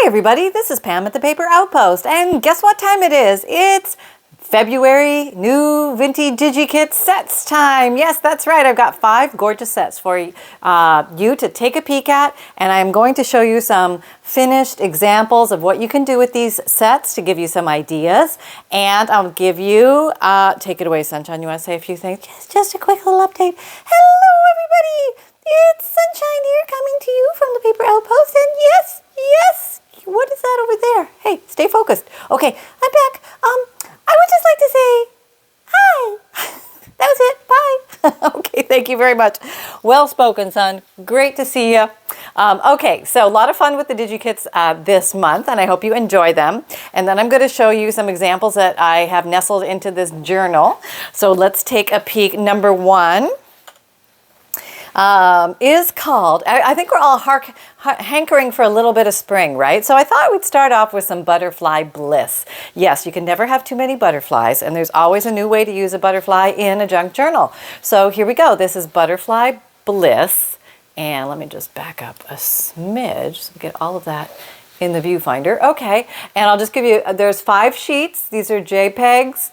everybody, this is Pam at the Paper Outpost, and guess what time it is? It's February new vintage Digikits sets time. Yes, that's right. I've got 5 gorgeous sets for you to take a peek at, and I'm going to show you some finished examples of what you can do with these sets to give you some ideas. And I'll give you, take it away, Sunshine. You want to say a few things? Just a quick little update. Hello, everybody. It's Sunshine here coming to you from the Paper Outpost, and yes, what is that over there? Hey, stay focused. Okay, I'm back. I would just like to say hi. That was it. Bye. Okay, thank you very much. Well spoken, son. Great to see you. Okay, so a lot of fun with the Digikits this month, and I hope you enjoy them. And then I'm going to show you some examples that I have nestled into this journal. So let's take a peek. Number 1 is called, I think we're all hankering for a little bit of spring, right? So I thought we'd start off with some butterfly bliss. Yes, you can never have too many butterflies, and there's always a new way to use a butterfly in a junk journal. So here we go. This is butterfly bliss, and let me just back up a smidge so we get all of that in the viewfinder. Okay, and I'll just give you, there's 5 sheets. These are JPEGs.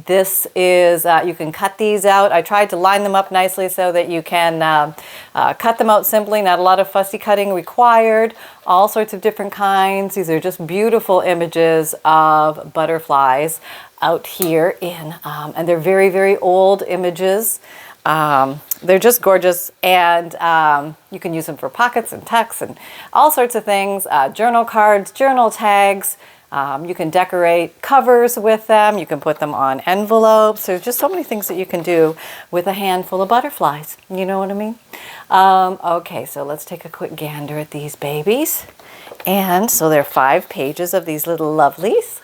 This is, you can cut these out. I tried to line them up nicely so that you can cut them out simply, not a lot of fussy cutting required, all sorts of different kinds. These are just beautiful images of butterflies out here in, and they're very, very old images. They're just gorgeous, and you can use them for pockets and tucks and all sorts of things, journal cards, journal tags. You can decorate covers with them. You can put them on envelopes. There's just so many things that you can do with a handful of butterflies. You know what I mean? Okay, so let's take a quick gander at these babies. And so there are 5 pages of these little lovelies.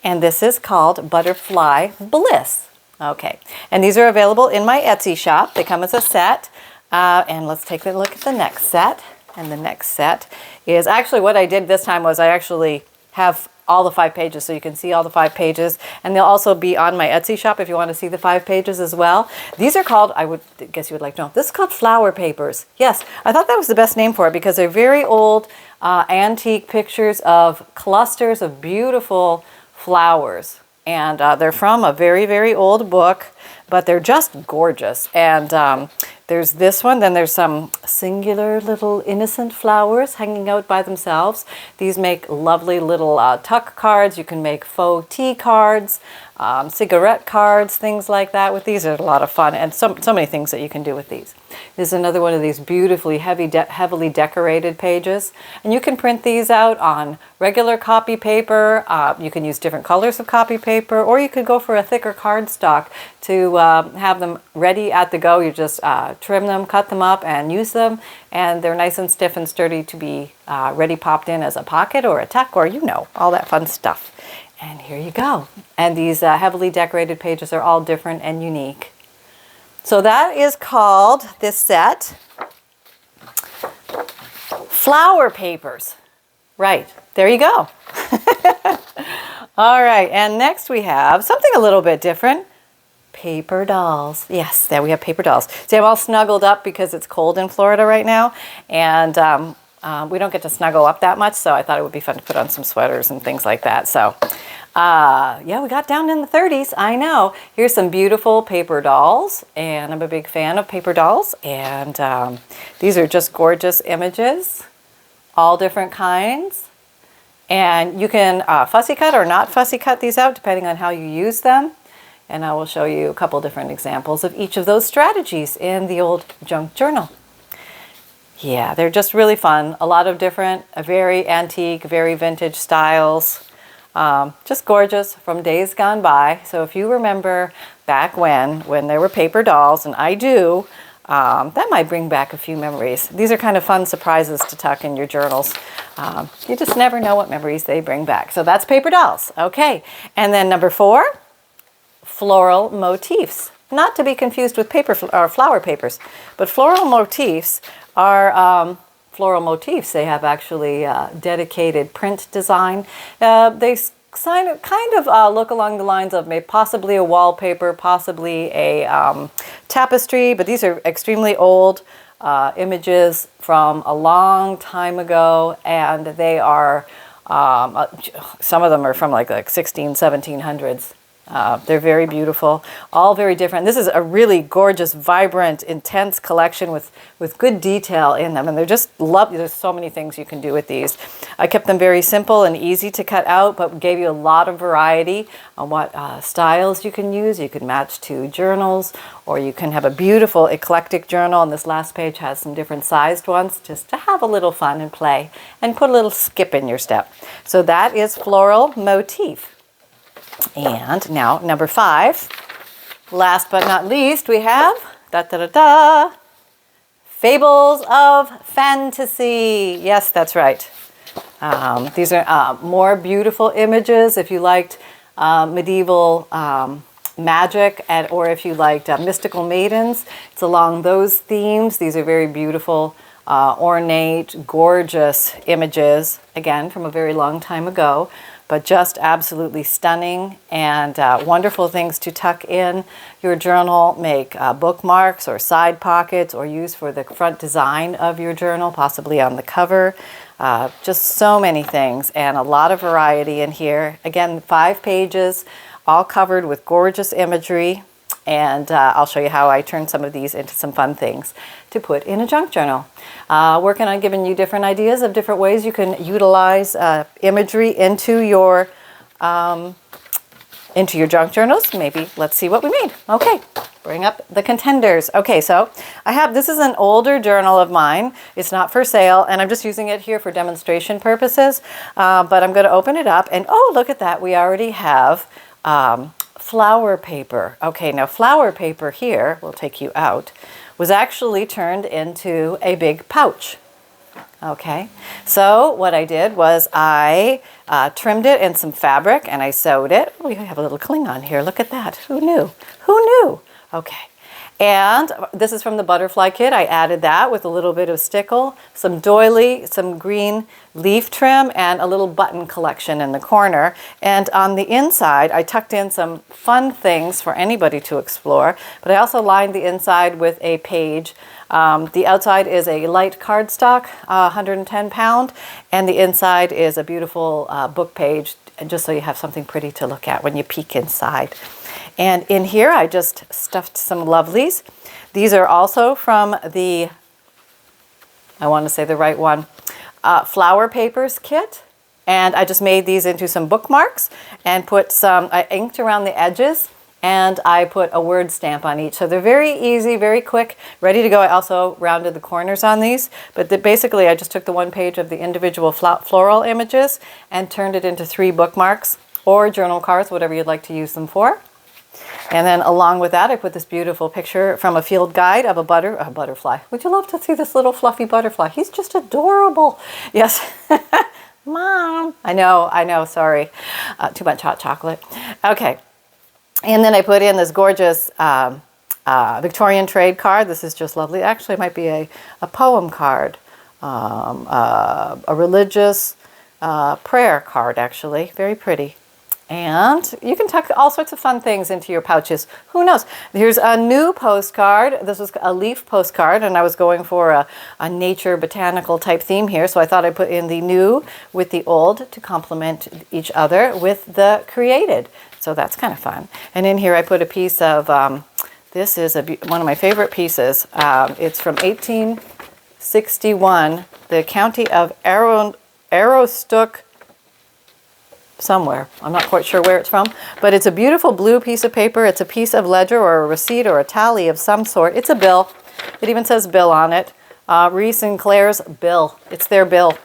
And this is called Butterfly Bliss. Okay, and these are available in my Etsy shop. They come as a set. And let's take a look at the next set. And the next set is actually what I did this time was I actually have all the 5 pages, so you can see all the 5 pages, and they'll also be on my Etsy shop if you want to see the 5 pages as well. These are called, I would guess you would like to know, this is called flower papers. Yes, I thought that was the best name for it because they're very old antique pictures of clusters of beautiful flowers, and they're from a very, very old book, but they're just gorgeous. And there's this one, then there's some singular little innocent flowers hanging out by themselves. These make lovely little tuck cards. You can make faux tea cards, cigarette cards, things like that with these. There's a lot of fun, and so many things that you can do with these. This is another one of these beautifully heavily decorated pages, and you can print these out on regular copy paper. You can use different colors of copy paper, or you could go for a thicker cardstock to have them ready at the go. You just trim them, cut them up, and use them, and they're nice and stiff and sturdy to be ready popped in as a pocket or a tuck, or you know, all that fun stuff. And here you go. And these heavily decorated pages are all different and unique. So that is called, this set, flower papers. Right, there you go. All right, and next we have something a little bit different. Paper dolls. Yes, there we have paper dolls. See, I'm all snuggled up because it's cold in Florida right now, and we don't get to snuggle up that much, so I thought it would be fun to put on some sweaters and things like that. So, yeah, we got down in the 30s, I know. Here's some beautiful paper dolls, and I'm a big fan of paper dolls, and these are just gorgeous images, all different kinds. And you can fussy cut or not fussy cut these out depending on how you use them. And I will show you a couple different examples of each of those strategies in the old junk journal. Yeah, they're just really fun. A lot of different, very antique, very vintage styles. Just gorgeous from days gone by. So if you remember back when there were paper dolls, and I do, that might bring back a few memories. These are kind of fun surprises to tuck in your journals. You just never know what memories they bring back. So that's paper dolls. Okay, and then number 4. Floral Motifs, not to be confused with paper or flower papers, but floral motifs are floral motifs. They have actually dedicated print design. They kind of look along the lines of maybe possibly a wallpaper, possibly a tapestry, but these are extremely old images from a long time ago, and they are, some of them are from like 1700s. They're very beautiful, all very different. This is a really gorgeous, vibrant, intense collection with good detail in them. And they're just lovely. There's so many things you can do with these. I kept them very simple and easy to cut out, but gave you a lot of variety on what styles you can use. You can match to journals, or you can have a beautiful eclectic journal. And this last page has some different sized ones just to have a little fun and play and put a little skip in your step. So that is Floral Motif. And now, number 5, last but not least, we have Fables of Fantasy. Yes, that's right. These are more beautiful images if you liked medieval magic, or if you liked mystical maidens. It's along those themes. These are very beautiful, ornate, gorgeous images, again, from a very long time ago, but just absolutely stunning and wonderful things to tuck in your journal, make bookmarks or side pockets, or use for the front design of your journal, possibly on the cover. Just so many things and a lot of variety in here. Again, 5 pages, all covered with gorgeous imagery. And I'll show you how I turn some of these into some fun things to put in a junk journal. Working on giving you different ideas of different ways you can utilize imagery into your junk journals. Maybe let's see what we made. Okay, bring up the contenders. Okay, so this is an older journal of mine. It's not for sale, and I'm just using it here for demonstration purposes. But I'm going to open it up, and oh, look at that. We already have flower paper. Okay, now flower paper here, we'll take you out, was actually turned into a big pouch. Okay, so what I did was I trimmed it in some fabric and I sewed it. We have a little cling on here. Look at that. Who knew? Who knew? Okay. And this is from the butterfly kit. I added that with a little bit of stickle, some doily, some green leaf trim, and a little button collection in the corner. And on the inside, I tucked in some fun things for anybody to explore, but I also lined the inside with a page. The outside is a light cardstock, 110 pound, and the inside is a beautiful book page, and just so you have something pretty to look at when you peek inside. And in here, I just stuffed some lovelies. These are also from the, I want to say the right one, Flower Papers kit. And I just made these into some bookmarks and put some, I inked around the edges, and I put a word stamp on each. So they're very easy, very quick, ready to go. I also rounded the corners on these, but basically I just took the one page of the individual floral images and turned it into 3 bookmarks or journal cards, whatever you'd like to use them for. And then along with that, I put this beautiful picture from a field guide of a butterfly. Would you love to see this little fluffy butterfly? He's just adorable. Yes. Mom. I know, sorry. Too much hot chocolate. Okay. And then I put in this gorgeous Victorian trade card. This is just lovely. Actually, it might be a poem card, a religious prayer card, actually. Very pretty. And you can tuck all sorts of fun things into your pouches. Who knows? Here's a new postcard. This was a leaf postcard, and I was going for a nature botanical type theme here. So I thought I'd put in the new with the old to complement each other with the created. So that's kind of fun. And in here I put a piece of, this is one of my favorite pieces. It's from 1861, the county of Aroostook, somewhere. I'm not quite sure where it's from, but it's a beautiful blue piece of paper. It's a piece of ledger or a receipt or a tally of some sort. It's a bill. It even says bill on it. Reese and Claire's bill. It's their bill.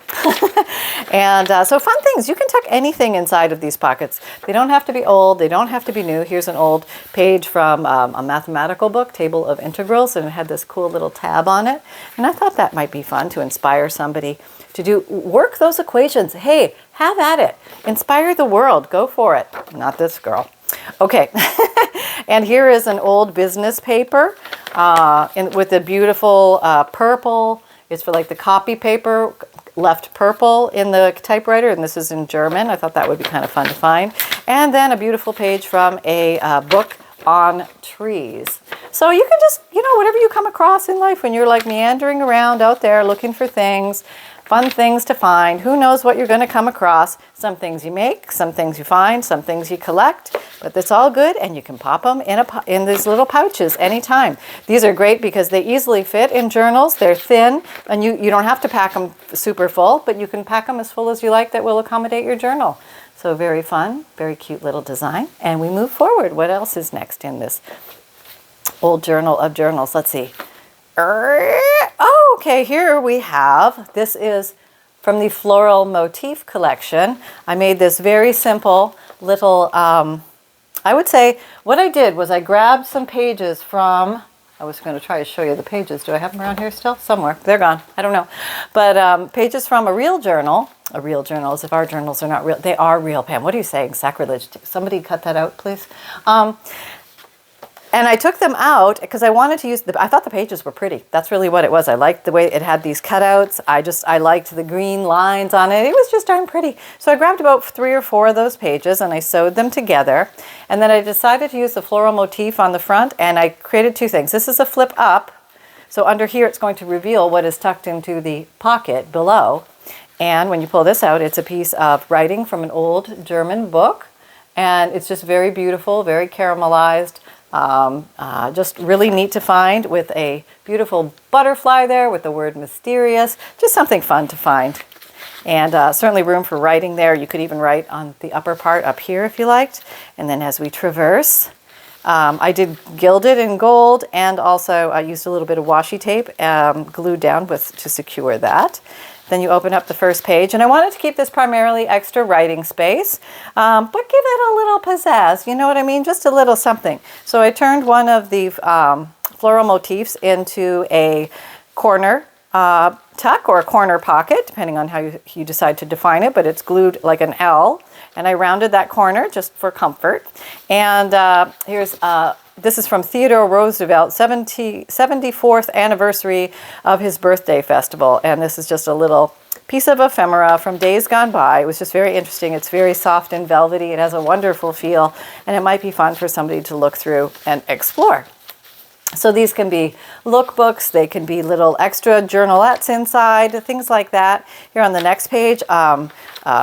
And so fun things. You can tuck anything inside of these pockets. They don't have to be old. They don't have to be new. Here's an old page from a mathematical book, Table of Integrals, and it had this cool little tab on it. And I thought that might be fun to inspire somebody to work those equations. Hey, have at it. Inspire the world. Go for it. Not this girl. Okay. And here is an old business paper with a beautiful purple. It's for like the copy paper, left purple in the typewriter, and this is in German. I thought that would be kind of fun to find. And then a beautiful page from a book on trees. So you can just, whatever you come across in life when you're like meandering around out there looking for things, fun things to find. Who knows what you're going to come across? Some things you make, some things you find, some things you collect, but it's all good, and you can pop them in these little pouches anytime. These are great because they easily fit in journals. They're thin, and you don't have to pack them super full, but you can pack them as full as you like that will accommodate your journal. So very fun, very cute little design. And we move forward. What else is next in this old journal of journals? Let's see. Oh, okay, here we have, this is from the Floral Motif collection. I made this very simple little, I would say what I did was I grabbed some pages from, I was going to try to show you the pages. Do I have them around here still? Somewhere. They're gone. I don't know. But pages from a real journal as if our journals are not real. They are real, Pam. What are you saying? Sacrilege. Somebody cut that out, please. And I took them out because I wanted to use I thought the pages were pretty. That's really what it was. I liked the way it had these cutouts. I liked the green lines on it. It was just darn pretty. So I grabbed about 3 or 4 of those pages and I sewed them together. And then I decided to use the floral motif on the front, and I created 2 things. This is a flip up. So under here it's going to reveal what is tucked into the pocket below. And when you pull this out, it's a piece of writing from an old German book. And it's just very beautiful, very caramelized. Just really neat to find, with a beautiful butterfly there with the word mysterious. Just something fun to find. And certainly room for writing there. You could even write on the upper part up here if you liked. And then as we traverse, I did gild it in gold, and also I used a little bit of washi tape glued down to secure that. Then you open up the first page, and I wanted to keep this primarily extra writing space, but give it a little pizzazz, you know what I mean? Just a little something. So I turned one of the floral motifs into a corner tuck or a corner pocket, depending on how you decide to define it, but it's glued like an L, and I rounded that corner just for comfort. And this is from Theodore Roosevelt, 74th anniversary of his birthday festival. And this is just a little piece of ephemera from days gone by. It was just very interesting. It's very soft and velvety. It has a wonderful feel, and it might be fun for somebody to look through and explore. So these can be lookbooks, they can be little extra journalettes inside, things like that. Here on the next page,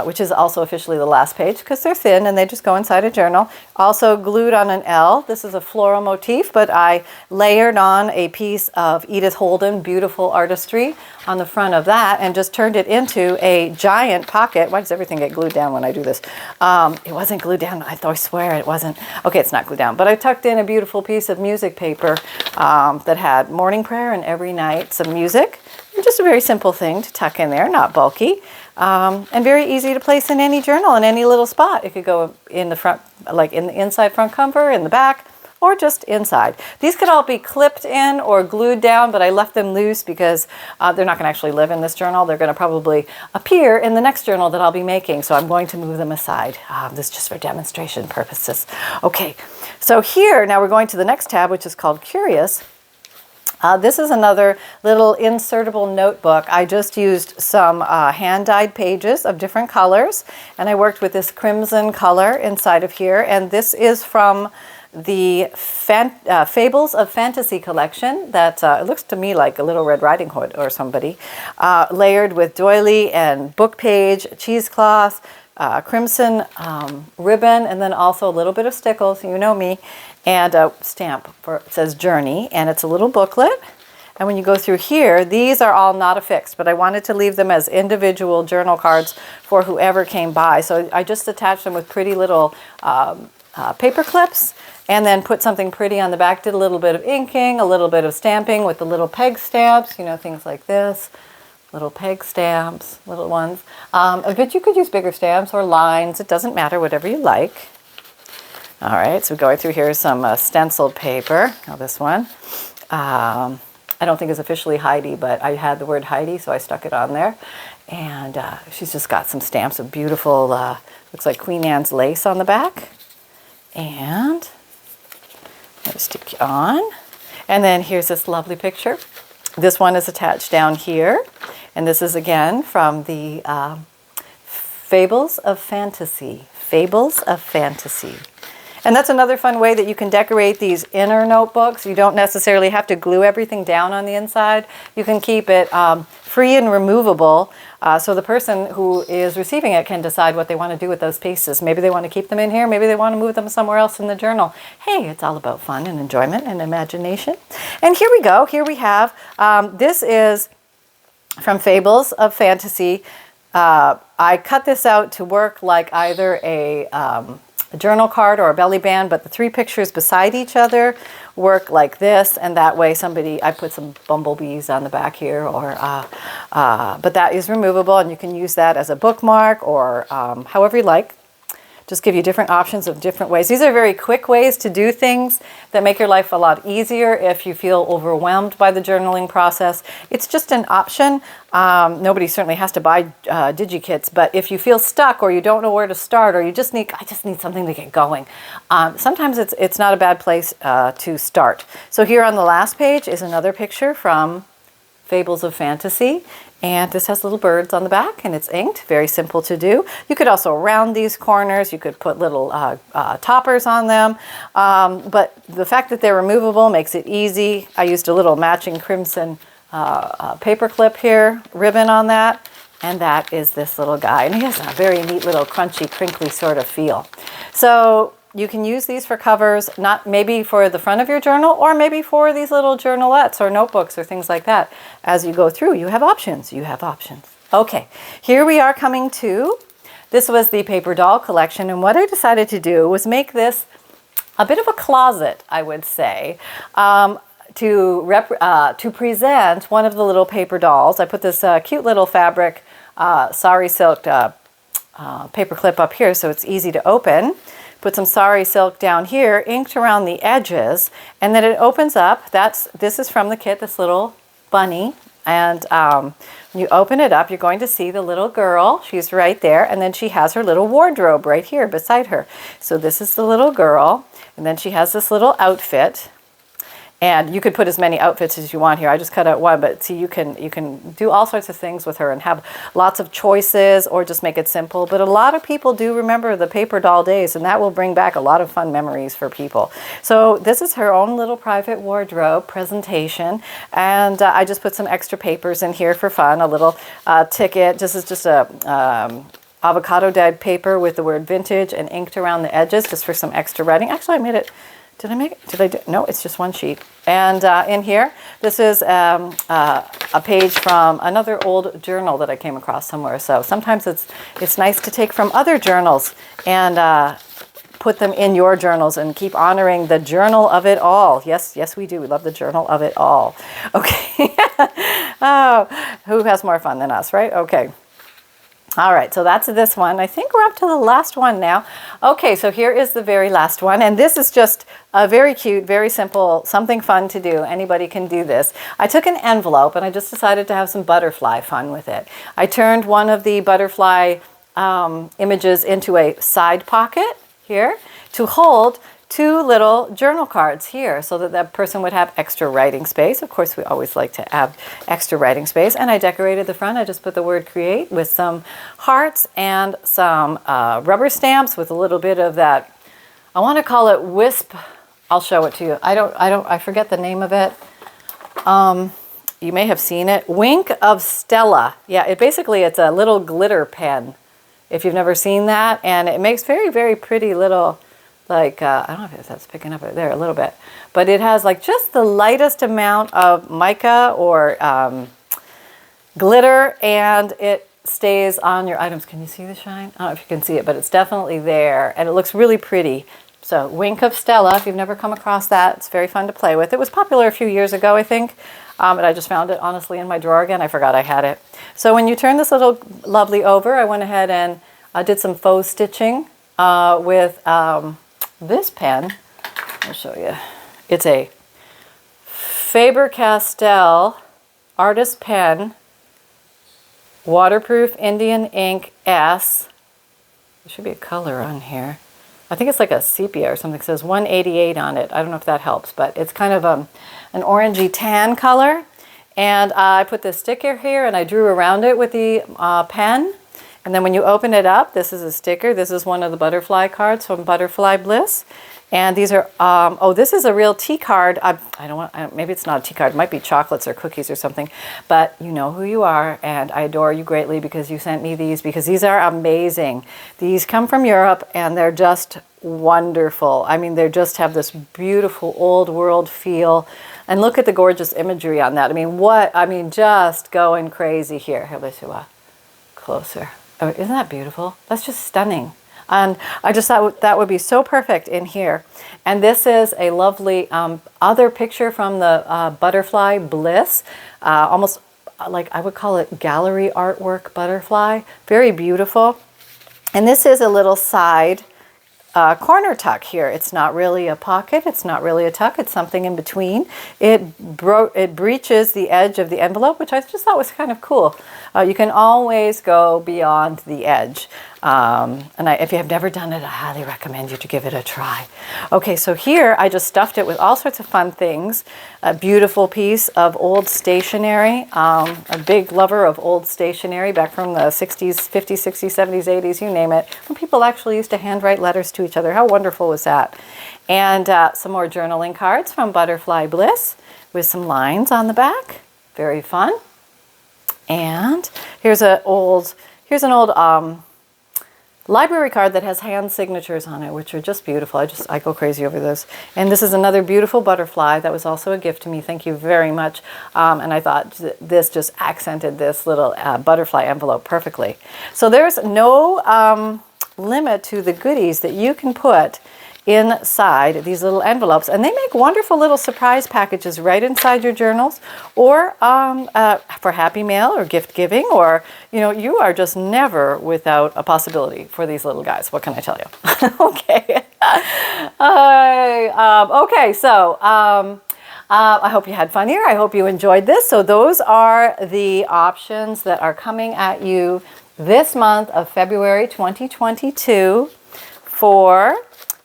which is also officially the last page because they're thin and they just go inside a journal. Also glued on an L. This is a floral motif, but I layered on a piece of Edith Holden, beautiful artistry, on the front of that, and just turned it into a giant pocket. Why does everything get glued down when I do this? It wasn't glued down. I swear it wasn't. Okay, it's not glued down. But I tucked in a beautiful piece of music paper that had morning prayer and every night some music. Just a very simple thing to tuck in there, not bulky, and very easy to place in any journal in any little spot. It could go in the front, like in the inside front cover, in the back, or just inside. These could all be clipped in or glued down, but I left them loose because they're not going to actually live in this journal. They're going to probably appear in the next journal that I'll be making, so I'm going to move them aside. This is just for demonstration purposes. Okay, so here, now we're going to the next tab, which is called Curious. This is another little insertable notebook. I just used some hand-dyed pages of different colors, and I worked with this crimson color inside of here, and this is from the Fables of Fantasy collection that it looks to me like a Little Red Riding Hood or somebody, layered with doily and book page, cheesecloth, crimson ribbon, and then also a little bit of stickles, you know me, and a stamp it says Journey, and it's a little booklet. And when you go through here, these are all not affixed, but I wanted to leave them as individual journal cards for whoever came by. So I just attached them with pretty little paper clips, and then put something pretty on the back. Did a little bit of inking, a little bit of stamping with the little peg stamps, you know, things like this. Little peg stamps, little ones. But you could use bigger stamps or lines. It doesn't matter, whatever you like. All right, so going through here is some stenciled paper. Now this one. I don't think it's officially Heidi, but I had the word Heidi, so I stuck it on there. And she's just got some stamps of beautiful, looks like Queen Anne's lace on the back. And I'll stick you on. And then here's this lovely picture. This one is attached down here. And this is again from the Fables of Fantasy. Fables of Fantasy. And that's another fun way that you can decorate these inner notebooks. You don't necessarily have to glue everything down on the inside. You can keep it free and removable, so the person who is receiving it can decide what they want to do with those pieces. Maybe they want to keep them in here. Maybe they want to move them somewhere else in the journal. Hey, it's all about fun and enjoyment and imagination. And here we go. Here we have, this is from Fables of Fantasy. I cut this out to work like either a journal card or a belly band, but the 3 pictures beside each other work like this, and that way I put some bumblebees on the back here, or but that is removable, and you can use that as a bookmark or however you like. Just give you different options of different ways. These are very quick ways to do things that make your life a lot easier if you feel overwhelmed by the journaling process. It's just an option. Nobody certainly has to buy Digikits, but if you feel stuck or you don't know where to start, or I just need something to get going, sometimes it's not a bad place to start. So here on the last page is another picture from Fables of Fantasy. And this has little birds on the back, and it's inked. Very simple to do. You could also round these corners. You could put little toppers on them. But the fact that they're removable makes it easy. I used a little matching crimson paper clip here, ribbon on that. And that is this little guy. And he has a very neat little crunchy, crinkly sort of feel. So you can use these for covers, not maybe for the front of your journal, or maybe for these little journalettes or notebooks or things like that. As you go through, you have options. You have options. Okay, here we are coming to, this was the paper doll collection, and what I decided to do was make this a bit of a closet, I would say, to present one of the little paper dolls. I put this cute little fabric sari silk paper clip up here so it's easy to open. Put some sari silk down here, inked around the edges, and then it opens up. This is from the kit, this little bunny. And when you open it up, you're going to see the little girl. She's right there, and then she has her little wardrobe right here beside her. So this is the little girl, and then she has this little outfit. And you could put as many outfits as you want here. I just cut out one, but see, you can do all sorts of things with her and have lots of choices, or just make it simple. But a lot of people do remember the paper doll days, and that will bring back a lot of fun memories for people. So this is her own little private wardrobe presentation, and I just put some extra papers in here for fun. A little ticket. This is just a avocado dyed paper with the word vintage and inked around the edges, just for some extra writing. Actually, I made it. Did I make it? Did I do? No, it's just one sheet. And in here, this is a page from another old journal that I came across somewhere. So sometimes it's nice to take from other journals and put them in your journals and keep honoring the journal of it all. Yes, yes, we do. We love the journal of it all. Okay. Oh, who has more fun than us, right? Okay. All right, so that's this one. I think we're up to the last one now. Okay, so here is the very last one, and this is just a very cute, very simple, something fun to do. Anybody can do this. I took an envelope, and I just decided to have some butterfly fun with it. I turned one of the butterfly images into a side pocket here to hold 2 little journal cards here, so that that person would have extra writing space. Of course, we always like to have extra writing space. And I decorated the front. I just put the word create with some hearts and some rubber stamps with a little bit of that, I want to call it wisp. I'll show it to you. I forget the name of it. You may have seen it. Wink of Stella. Yeah, it's a little glitter pen, if you've never seen that. And it makes very, very pretty little, like, I don't know if that's picking up there a little bit, but it has like just the lightest amount of mica or glitter, and it stays on your items. Can you see the shine? I don't know if you can see it, but it's definitely there, and it looks really pretty. So Wink of Stella, if you've never come across that, it's very fun to play with. It was popular a few years ago, I think, and I just found it honestly in my drawer again. I forgot I had it. So when you turn this little lovely over, I went ahead and did some faux stitching with this pen. I'll show you. It's a Faber-Castell artist pen, waterproof Indian ink S. There should be a color on here. I think it's like a sepia or something. It says 188 on it. I don't know if that helps, but it's kind of an orangey tan color. And I put this sticker here and I drew around it with the pen. And then when you open it up, this is a sticker. This is one of the butterfly cards from Butterfly Bliss. And these are, oh, this is a real tea card. I don't want, maybe it's not a tea card. It might be chocolates or cookies or something. But you know who you are, and I adore you greatly because you sent me these, because these are amazing. These come from Europe, and they're just wonderful. I mean, they just have this beautiful old world feel. And look at the gorgeous imagery on that. I mean, just going crazy here. Here, let's do a closer. Oh, isn't that beautiful? That's just stunning. And I just thought that would be so perfect in here. And this is a lovely other picture from the butterfly Bliss. Almost like I would call it gallery artwork butterfly. Very beautiful. And this is a little side corner tuck here. It's not really a pocket. It's not really a tuck. It's something in between. It breaches the edge of the envelope, which I just thought was kind of cool. You can always go beyond the edge. If you have never done it, I highly recommend you to give it a try. Okay, so here I just stuffed it with all sorts of fun things. A beautiful piece of old stationery. A big lover of old stationery back from the 60s, 50s, 60s, 70s, 80s, you name it. When people actually used to handwrite letters to each other. How wonderful was that? And some more journaling cards from Butterfly Bliss with some lines on the back. Very fun. And here's an old library card that has hand signatures on it, which are just beautiful. I go crazy over those. And this is another beautiful butterfly that was also a gift to me. Thank you very much. And I thought this just accented this little butterfly envelope perfectly. So there's no limit to the goodies that you can put inside these little envelopes, and they make wonderful little surprise packages right inside your journals, or for happy mail or gift giving, or you are just never without a possibility for these little guys. What can I tell you? Okay. Okay, so I hope you had fun here. I hope you enjoyed this. So those are the options that are coming at you this month of February 2022 for,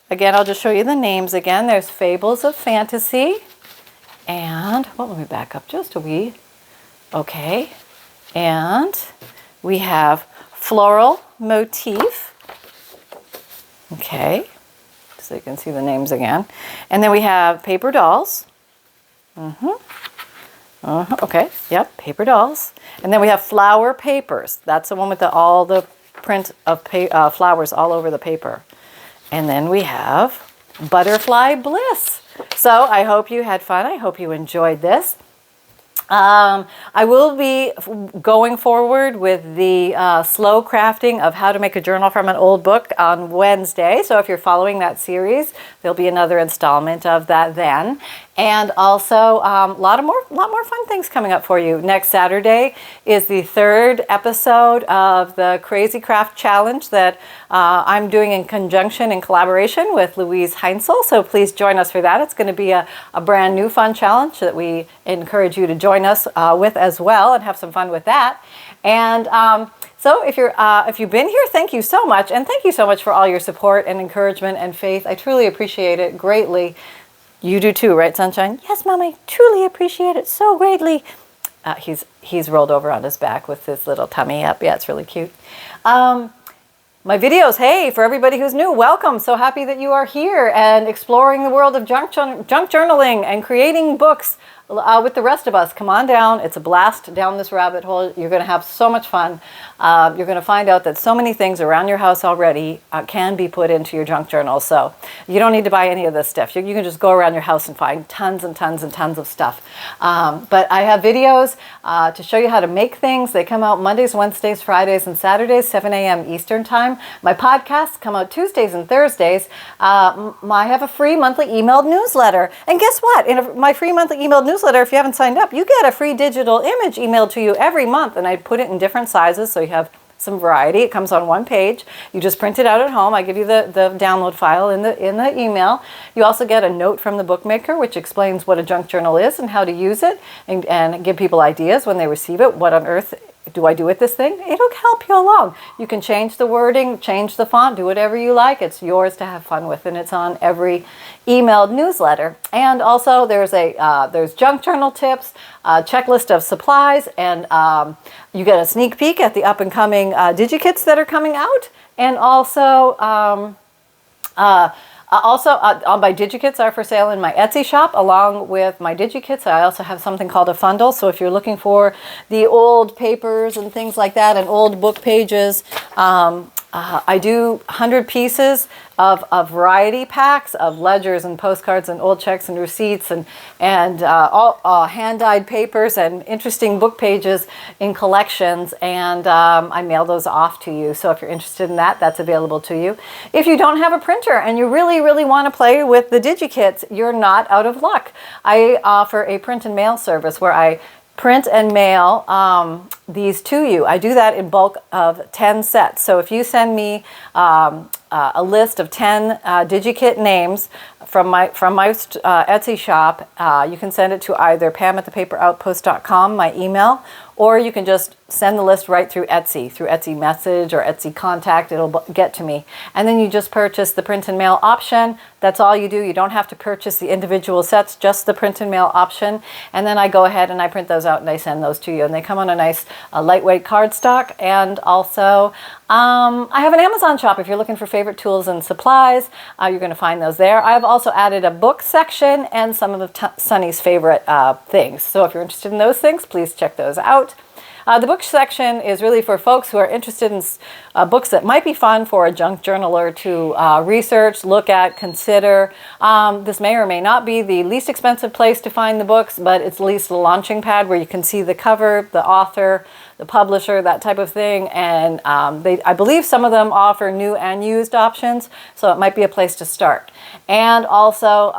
again, I'll just show you the names again. There's Fables of Fantasy, and, well, let me back up just a wee. Okay, and we have Floral Motif. Okay, so you can see the names again. And then we have Paper Dolls. Okay, yep, Paper Dolls. And then we have Flower Papers. That's the one with all the print of flowers all over the paper. And then we have Butterfly Bliss. So I hope you had fun. I hope you enjoyed this. I will be going forward with the slow crafting of how to make a journal from an old book on Wednesday. So if you're following that series, there'll be another installment of that then. And also a lot more fun things coming up for you. Next Saturday is the 3rd episode of the Crazy Craft Challenge that I'm doing in conjunction and collaboration with Louise Heinzel. So please join us for that. It's going to be a brand new fun challenge that we encourage you to join us with as well and have some fun with that. And so if you've been here, thank you so much. And thank you so much for all your support and encouragement and faith. I truly appreciate it greatly. You do too, right, Sunshine? Yes, Mom, I truly appreciate it so greatly. He's rolled over on his back with his little tummy up. Yeah, it's really cute. My videos, hey, for everybody who's new, welcome. So happy that you are here and exploring the world of junk journaling and creating books with the rest of us. Come on down. It's a blast down this rabbit hole. You're going to have so much fun. You're going to find out that so many things around your house already can be put into your junk journal. So you don't need to buy any of this stuff. You can just go around your house and find tons and tons and tons of stuff. But I have videos to show you how to make things. They come out Mondays, Wednesdays, Fridays, and Saturdays, 7 a.m. Eastern Time. My podcasts come out Tuesdays and Thursdays. I have a free monthly emailed newsletter. And guess what? In my free monthly emailed newsletter, if you haven't signed up, you get a free digital image emailed to you every month, and I put it in different sizes so you have some variety. It comes on one page. You just print it out at home. I give you the download file in the email. You also get a note from the bookmaker which explains what a junk journal is and how to use it, and give people ideas when they receive it. What on earth do I do with this thing? It'll help you along. You can change the wording, change the font, do whatever you like. It's yours to have fun with, and it's on every emailed newsletter. And also there's junk journal tips, a checklist of supplies, and you get a sneak peek at the up-and-coming Digikits that are coming out, and also All my Digikits are for sale in my Etsy shop. Along with my Digikits, I also have something called a FUNDLE. So if you're looking for the old papers and things like that and old book pages, I do 100 pieces of variety packs of ledgers and postcards and old checks and receipts and all hand-dyed papers and interesting book pages in collections, and I mail those off to you. So if you're interested in that, that's available to you. If you don't have a printer and you really, really want to play with the Digikits, you're not out of luck. I offer a print and mail service where I print and mail these to you. I do that in bulk of 10 sets. So if you send me a list of 10 Digikit names from my Etsy shop, you can send it to either pam@thepaperoutpost.com, my email, or you can just send the list right through Etsy message or Etsy contact. It'll get to me. And then you just purchase the print and mail option. That's all you do. You don't have to purchase the individual sets, just the print and mail option. And then I go ahead and I print those out and I send those to you. And they come on a nice lightweight cardstock. And also, I have an Amazon shop. If you're looking for favorite tools and supplies, you're going to find those there. I've also added a book section and some of Sunny's favorite things. So if you're interested in those things, please check those out. The book section is really for folks who are interested in books that might be fun for a junk journaler to research, look at, consider. This may or may not be the least expensive place to find the books, but it's at least a launching pad where you can see the cover, the author, the publisher, that type of thing. And I believe some of them offer new and used options, so it might be a place to start. And also,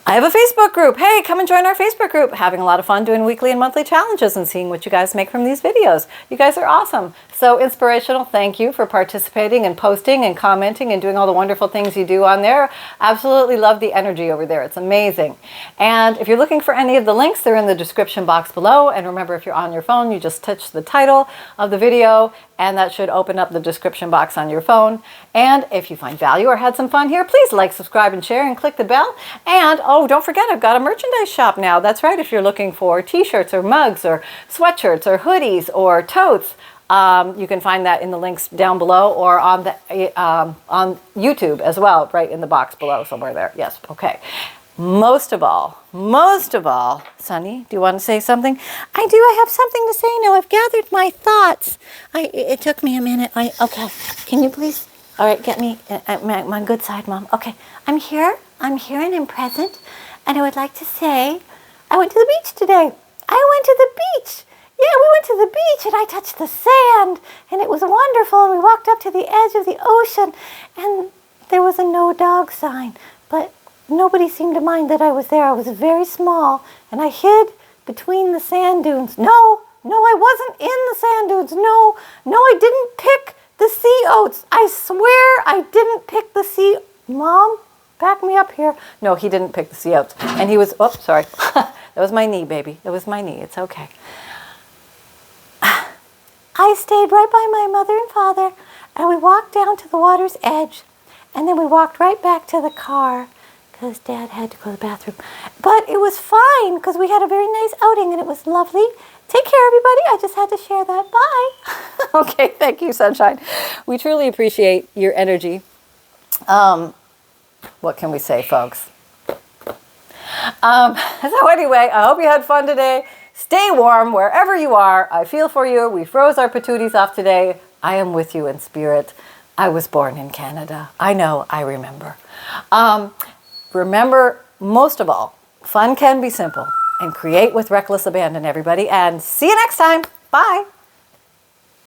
I have a Facebook group. Hey, come and join our Facebook group. Having a lot of fun doing weekly and monthly challenges and seeing what you guys make from these videos. You guys are awesome. So inspirational. Thank you for participating and posting and commenting and doing all the wonderful things you do on there. Absolutely love the energy over there. It's amazing. And if you're looking for any of the links, they're in the description box below. And remember, if you're on your phone, you just touch the title of the video and that should open up the description box on your phone. And if you find value or had some fun here, please like, subscribe, and share, and click the bell. And oh, don't forget, I've got a merchandise shop now. That's right, if you're looking for t-shirts or mugs or sweatshirts or hoodies or totes, you can find that in the links down below or on YouTube as well, right in the box below somewhere there. Yes, okay. Most of all, Sunny, do you want to say something? I do. I have something to say now. I've gathered my thoughts. It took me a minute. Okay. Can you please? All right, get me my good side, Mom. Okay. I'm here and I'm present. And I would like to say, I went to the beach today. I went to the beach. Yeah, we went to the beach and I touched the sand and it was wonderful. And we walked up to the edge of the ocean and there was a no dog sign. But nobody seemed to mind that I was there. I was very small, and I hid between the sand dunes. No, I wasn't in the sand dunes. No, I didn't pick the sea oats. I swear I didn't pick the sea... Mom, back me up here. No, he didn't pick the sea oats. And he was... Oh, sorry. That was my knee, baby. That was my knee. It's okay. I stayed right by my mother and father, and we walked down to the water's edge, and then we walked right back to the car, because Dad had to go to the bathroom. But it was fine, because we had a very nice outing, and it was lovely. Take care, everybody. I just had to share that. Bye. Okay, thank you, Sunshine. We truly appreciate your energy. What can we say, folks? So anyway, I hope you had fun today. Stay warm wherever you are. I feel for you. We froze our patooties off today. I am with you in spirit. I was born in Canada. I know, I remember. Remember, most of all, fun can be simple, and create with reckless abandon, everybody. And see you next time. Bye.